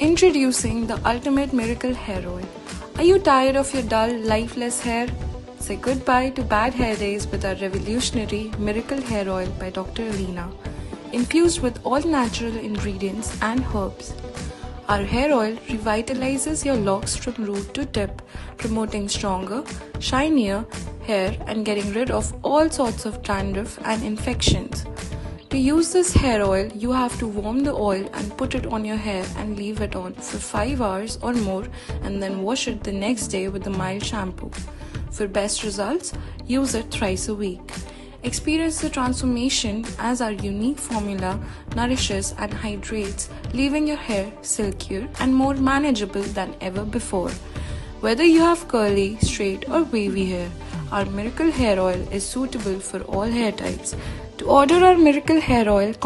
Introducing the ultimate miracle hair oil. Are you tired of your dull, lifeless hair? Say goodbye to bad hair days with our revolutionary miracle hair oil by Dr. Alina, infused with all natural ingredients and herbs. Our hair oil revitalizes your locks from root to tip, promoting stronger, shinier hair and getting rid of all sorts of dandruff and infections. To use this hair oil, you have to warm the oil and put it on your hair and leave it on for 5 hours or more, and then wash it the next day with a mild shampoo. For best results, use it thrice a week. Experience the transformation as our unique formula nourishes and hydrates, leaving your hair silkier and more manageable than ever before. Whether you have curly, straight or wavy hair, our miracle hair oil is suitable for all hair types. To order our miracle hair oil,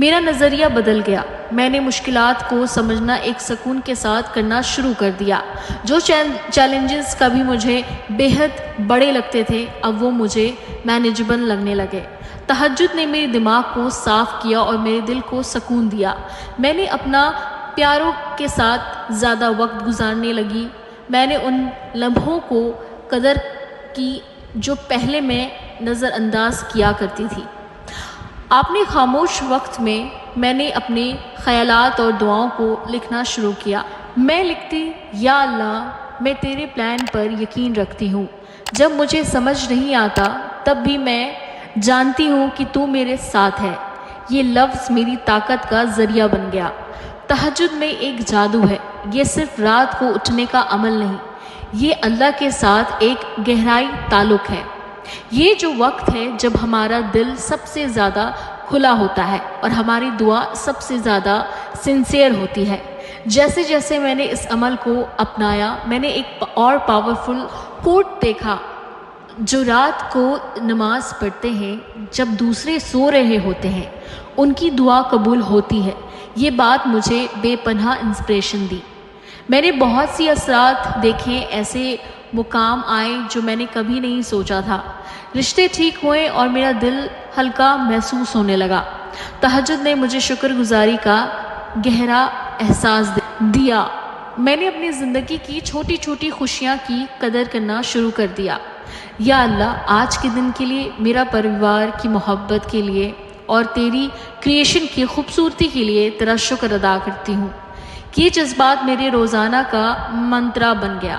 میرا نظریہ بدل گیا. میں نے مشکلات کو سمجھنا ایک سکون کے ساتھ کرنا شروع کر دیا. جو چیلنجز کبھی مجھے بے حد بڑے لگتے تھے اب وہ مجھے مینیجبل لگنے لگے. تہجد نے میرے دماغ کو صاف کیا اور میرے دل کو سکون دیا. میں نے اپنا پیاروں کے ساتھ زیادہ وقت گزارنے لگی. میں نے ان لمحوں کو قدر کی جو پہلے میں نظر انداز کیا کرتی تھی. آپ نے خاموش وقت میں نے اپنے خیالات اور دعاؤں کو لکھنا شروع کیا. میں لکھتی، یا اللہ میں تیرے پلان پر یقین رکھتی ہوں. جب مجھے سمجھ نہیں آتا تب بھی میں جانتی ہوں کہ تو میرے ساتھ ہے. یہ لفظ میری طاقت کا ذریعہ بن گیا. تہجد میں ایک جادو ہے. یہ صرف رات کو اٹھنے کا عمل نہیں، یہ اللہ کے ساتھ ایک گہرائی تعلق ہے. یہ جو وقت ہے جب ہمارا دل سب سے زیادہ کھلا ہوتا ہے اور ہماری دعا سب سے زیادہ سنسیئر ہوتی ہے. جیسے جیسے میں نے اس عمل کو اپنایا میں نے ایک اور پاورفل کوٹ دیکھا. جو رات کو نماز پڑھتے ہیں جب دوسرے سو رہے ہوتے ہیں ان کی دعا قبول ہوتی ہے. یہ بات مجھے بے پناہ انسپریشن دی. میں نے بہت سی اثرات دیکھے، ایسے مقام آئے جو میں نے کبھی نہیں سوچا تھا. رشتے ٹھیک ہوئے اور میرا دل ہلکا محسوس ہونے لگا. تہجد نے مجھے شکر گزاری کا گہرا احساس دیا. میں نے اپنی زندگی کی چھوٹی چھوٹی خوشیاں کی قدر کرنا شروع کر دیا. یا اللہ آج کے دن کے لیے، میرا پریوار کی محبت کے لیے اور تیری کریشن کی خوبصورتی کے لیے تیرا شکر ادا کرتی ہوں. یہ جذبات میرے روزانہ کا منترا بن گیا.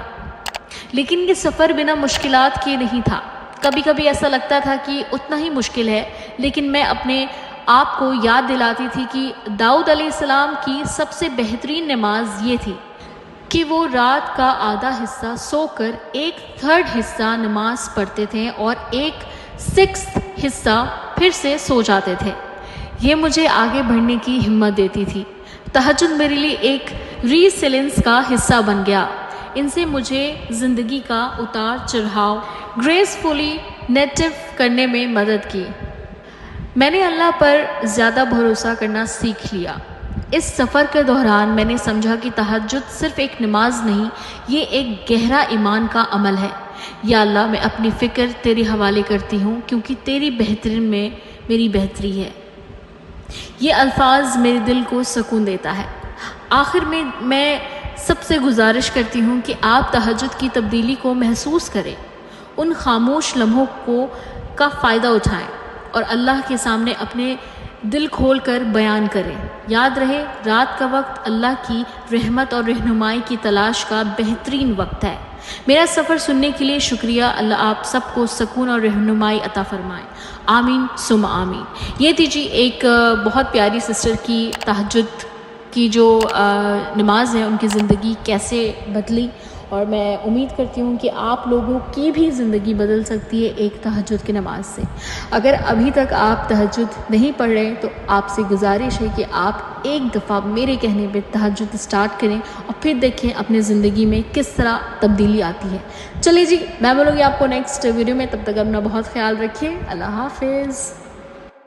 لیکن یہ سفر بنا مشکلات کے نہیں تھا. کبھی کبھی ایسا لگتا تھا کہ اتنا ہی مشکل ہے، لیکن میں اپنے آپ کو یاد دلاتی تھی کہ داؤد علیہ السلام کی سب سے بہترین نماز یہ تھی کہ وہ رات کا آدھا حصہ سو کر 1/3 حصہ نماز پڑھتے تھے اور 1/6 حصہ پھر سے سو جاتے تھے. یہ مجھے آگے بڑھنے کی ہمت دیتی تھی. تہجد میرے لیے ایک ریسیلنس کا حصہ بن گیا. ان سے مجھے زندگی کا اتار چڑھاؤ گریسفلی نیٹو کرنے میں مدد کی. میں نے اللہ پر زیادہ بھروسہ کرنا سیکھ لیا. اس سفر کے دوران میں نے سمجھا کہ تہجد صرف ایک نماز نہیں، یہ ایک گہرا ایمان کا عمل ہے. یا اللہ میں اپنی فکر تیرے حوالے کرتی ہوں کیونکہ تیری بہترین میں میری بہتری ہے. یہ الفاظ میرے دل کو سکون دیتا ہے. آخر میں سب سے گزارش کرتی ہوں کہ آپ تہجد کی تبدیلی کو محسوس کریں، ان خاموش لمحوں کا فائدہ اٹھائیں اور اللہ کے سامنے اپنے دل کھول کر بیان کریں. یاد رہے رات کا وقت اللہ کی رحمت اور رہنمائی کی تلاش کا بہترین وقت ہے. میرا سفر سننے کے لیے شکریہ. اللہ آپ سب کو سکون اور رہنمائی عطا فرمائے. آمین ثم آمین. یہ تھی جی ایک بہت پیاری سسٹر کی تہجد کی جو نماز ہے ان کی زندگی کیسے بدلی، اور میں امید کرتی ہوں کہ آپ لوگوں کی بھی زندگی بدل سکتی ہے ایک تہجد کی نماز سے. اگر ابھی تک آپ تہجد نہیں پڑھ رہے تو آپ سے گزارش ہے کہ آپ ایک دفعہ میرے کہنے پہ تہجد اسٹارٹ کریں اور پھر دیکھیں اپنے زندگی میں کس طرح تبدیلی آتی ہے. چلیے جی میں بولوں گی آپ کو نیکسٹ ویڈیو میں. تب تک اپنا بہت خیال رکھیے. اللہ حافظ.